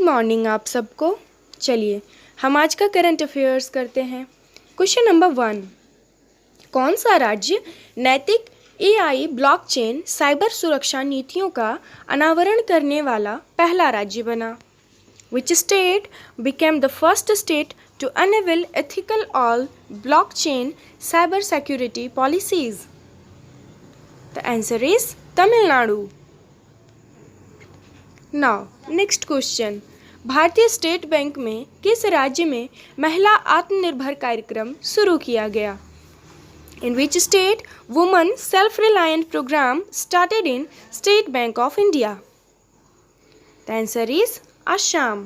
Morning आप सबको। चलिए हम आज का करंट अफेयर्स करते हैं। क्वेश्चन नंबर 1, कौन सा राज्य नैतिक एआई ब्लॉकचेन साइबर सुरक्षा नीतियों का अनावरण करने वाला पहला राज्य बना? Which state became the first state to unveil ethical all blockchain cyber security policies? The answer is Tamil Nadu. Now, next question. भारतीय स्टेट बैंक में किस राज्य में महिला आत्मनिर्भर कार्यक्रम शुरू किया गया? In which state women self-reliant program started in State Bank of India? The answer is Assam.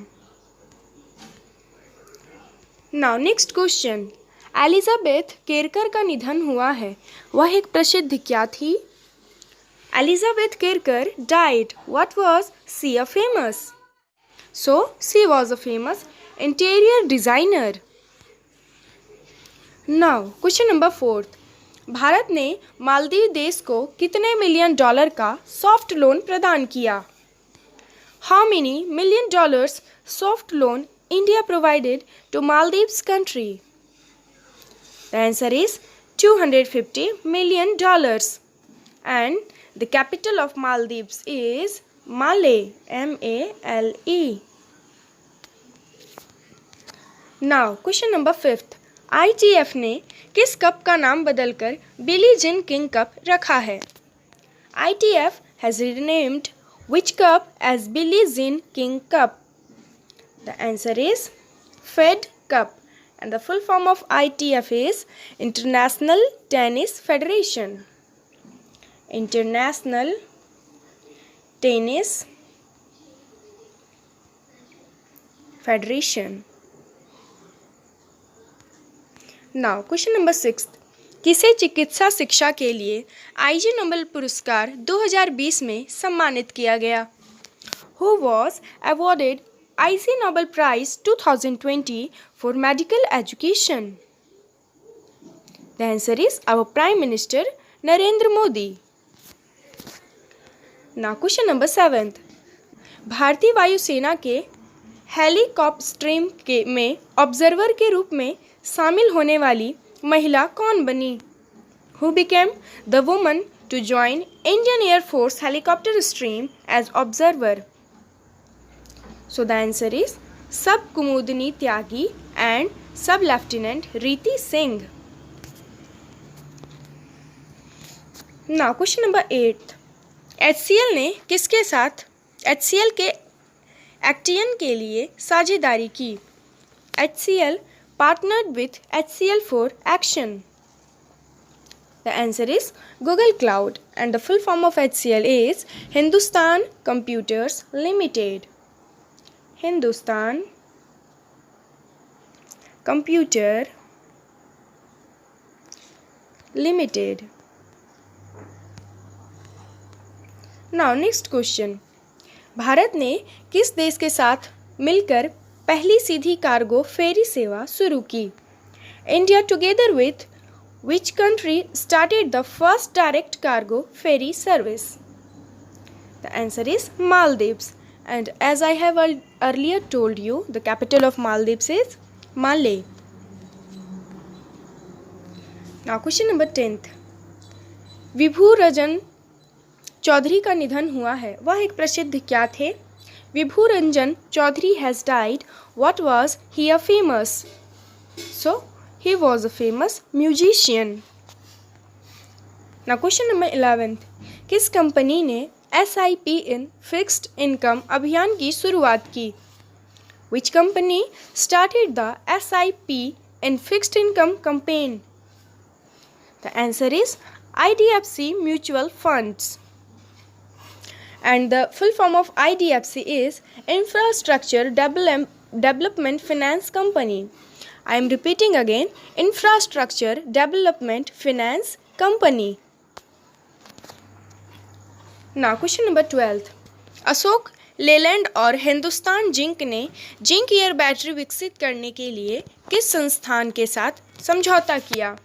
Now next question. Elizabeth Kerkar का निधन हुआ है, वह एक प्रसिद्ध क्या थी? Elizabeth Kerker died. What was she a famous? So, she was a famous interior designer. Now, question number 4. Bharat ने मालदीव देश को कितने मिलियन डॉलर का सॉफ्ट लोन प्रदान किया? How many million dollars soft loan India provided to Maldives country? The answer is $250 million. And the capital of Maldives is Male, M-A-L-E. Now, question number 5. ITF ने किस cup का नाम बदलकर बिली जिन king cup रखा है? ITF has renamed which cup as Billie Jean King Cup? The answer is Fed Cup, and the full form of ITF is International Tennis Federation. International Tennis Federation. Now, question number 6. किसे चिकित्सा शिक्षा के लिए IG Nobel पुरस्कार 2020 में सम्मानित किया गया? Who was awarded IG Nobel Prize 2020 for medical education? The answer is our Prime Minister Narendra Modi. Now, question number 7. भारतीय वायुसेना के हेलीकॉप्टरस्ट्रीम के में ऑब्जर्वर के रूप में शामिल होने वाली महिला कौन बनी? Who became the woman to join Indian Air Force helicopter stream as observer? So the answer is Sub Kumudini Tyagi and Sub Lieutenant Riti Singh. Now, question number 8. HCL ने किसके साथ HCL के एक्टियन के लिए साझेदारी की? HCL partnered with HCL for Action. The answer is Google Cloud, and the full form of HCL is Hindustan Computers Limited. Hindustan Computer Limited. Now next question. Bharat ने किस देश के साथ मिलकर पहली सीधी कार्गो फेरी सेवा शुरू की? India together with which country started the first direct cargo ferry service? The answer is Maldives, and as I have earlier told you, the capital of Maldives is Male. Now question number 10th. विभू रंजन चौधरी का निधन हुआ है, वह एक प्रसिद्ध क्या थे? विभू Ranjan Chaudhary has died. What was he a famous? So he was a famous musician. Now question number 11th. किस कंपनी ने SIP in fixed income अभियान की शुरुआत की? Which company started the SIP in fixed income campaign? The answer is IDFC Mutual Funds. And the full form of IDFC is Infrastructure Development Finance Company. I am repeating again, Infrastructure Development Finance Company. Now question number 12. Ashok Leyland और Hindustan zinc ने zinc air battery विकसित करने के लिए किस संस्थान के साथ समझौता किया?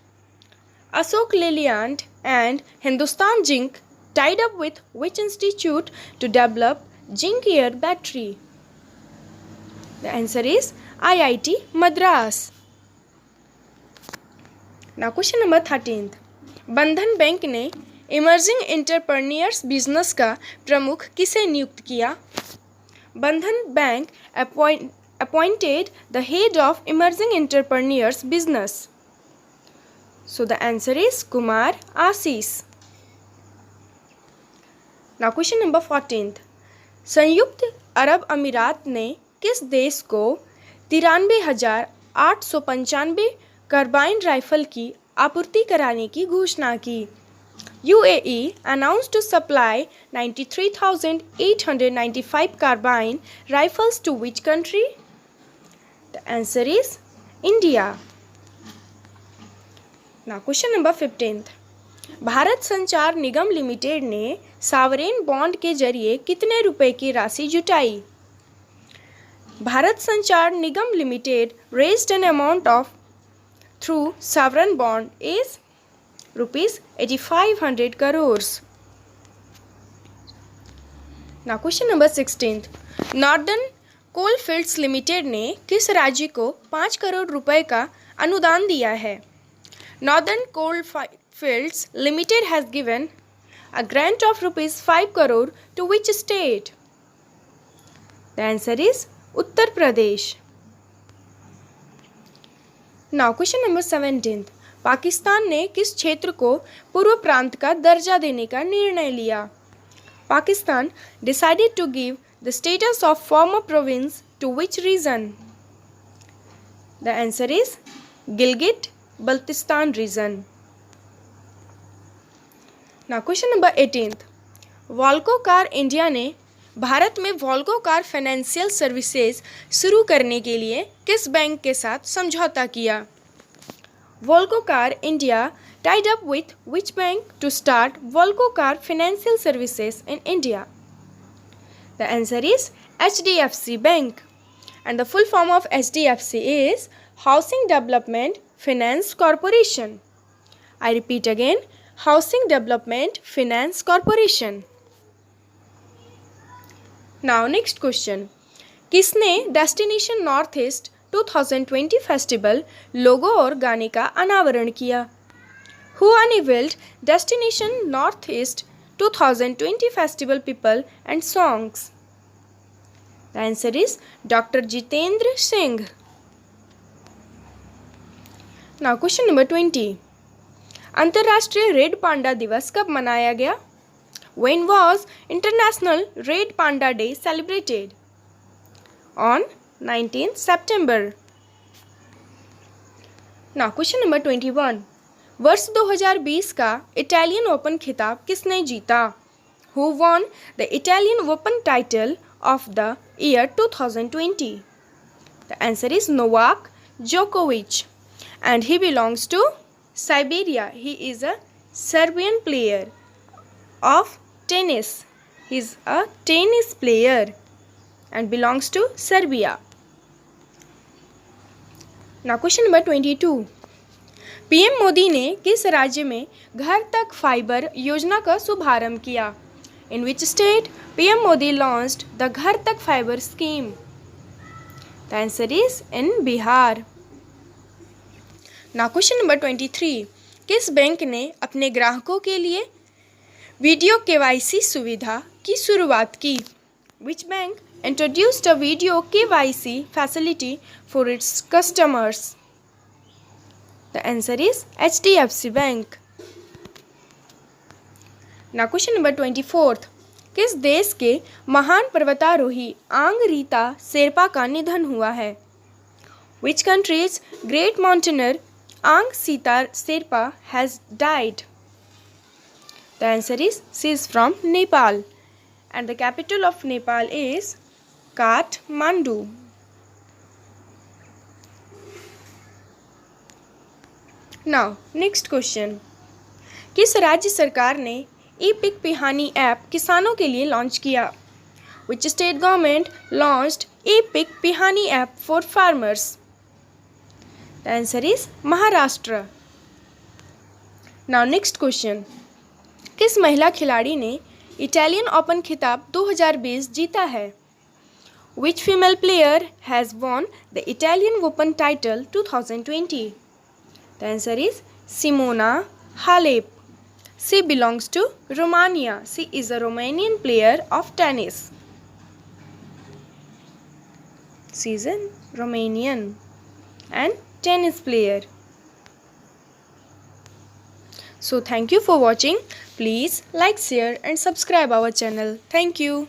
Ashok Leyland and Hindustan Zinc tied up with which institute to develop zinc air battery? The answer is IIT Madras. Now question number 13th. बंधन बैंक ने इमर्जिंग एंटरप्रेन्योर्स बिजनेस का प्रमुख किसे नियुक्त किया? बंधन bank appointed the head of emerging entrepreneurs business. So the answer is Kumar Ashish. Now question number 14th. संयुक्त अरब अमीरात ने किस देश को 93,895 कार्बाइन राइफल की आपूर्ति कराने की घोषणा की? UAE announced to supply 93,895 carbine rifles to which country? The answer is India. Now question number 15th. Bharat संचार निगम लिमिटेड ने सावरेन बॉन्ड के जरिए कितने रुपए की राशि जुटाई? भारत संचार निगम limited raised an amount of through sovereign bond is rupees 8,500 crores. Now question number 16th. Northern coalfields limited ने किस राज्य को 5 करोड़ रुपए का अनुदान दिया है? Northern Coalfields Limited has given a grant of rupees 5 crore to which state? The answer is Uttar Pradesh. Now question number 17th. Pakistan ने किस क्षेत्र को पूर्व प्रांत का दर्जा देने का निर्णय लिया? Pakistan decided to give the status of former province to which region? The answer is Gilgit Baltistan region. Now question number 18th. Volvo car India ने भारत में वॉल्को कार फाइनेंशियल सर्विसेज शुरू करने के लिए किस बैंक के साथ समझौता किया? Volvo car India tied up with which bank to start Volco Car Financial Services in India? The answer is HDFC Bank. And the full form of HDFC is Housing Development Finance Corporation. I repeat again, Housing Development Finance Corporation. Now next question. किसने destination north east 2020 festival लोगो और गाने का अनावरण किया? Who unveiled Destination Northeast 2020 Festival People and Songs? The answer is Dr. Jitendra Singh. Now question number 20. अंतर्राष्ट्रीय red panda दिवस कब मनाया गया? When was International Red Panda Day celebrated? On 19th September. Now question number 21. वर्ष 2020 का Italian open खिताब किसने जीता? Who won the Italian Open title of the year 2020? The answer is Novak Djokovic, and he belongs to Siberia. He is a Serbian player of tennis. He is a tennis player and belongs to Serbia. Now question number 22. PM Modi ने किस राज्य में घर तक fibre योजना का शुभारंभ किया? In which state PM Modi launched the घर तक fibre scheme? The answer is in Bihar. Now question number 23. किस बैंक ने अपने ग्राहकों के लिए वीडियो KYC सुविधा की शुरुआत की? Which bank introduced a video KYC facility for its customers? The answer is HDFC Bank. Now question number 24. किस देश के महान पर्वतारोही आंग रीता शेरपा का निधन हुआ है? Which country's great mountaineer Ang Sita Sherpa has died? The answer is she is from Nepal, and the capital of Nepal is Kathmandu. Now next question. किस राज्य सरकार ने ई-पिक पिहानी ऐप किसानों के लिए लॉन्च किया? Which state government launched E Peek Pahani app for farmers? The answer is Maharashtra. Now next question. किस महिला खिलाड़ी ने इटालियन ओपन खिताब 2020 जीता है? Which female player has won the Italian Open title 2020? The answer is Simona Halep. She belongs to Romania. She is a Romanian player of tennis. She is a Romanian and tennis player. So thank you for watching. Please like, share and subscribe our channel. Thank you.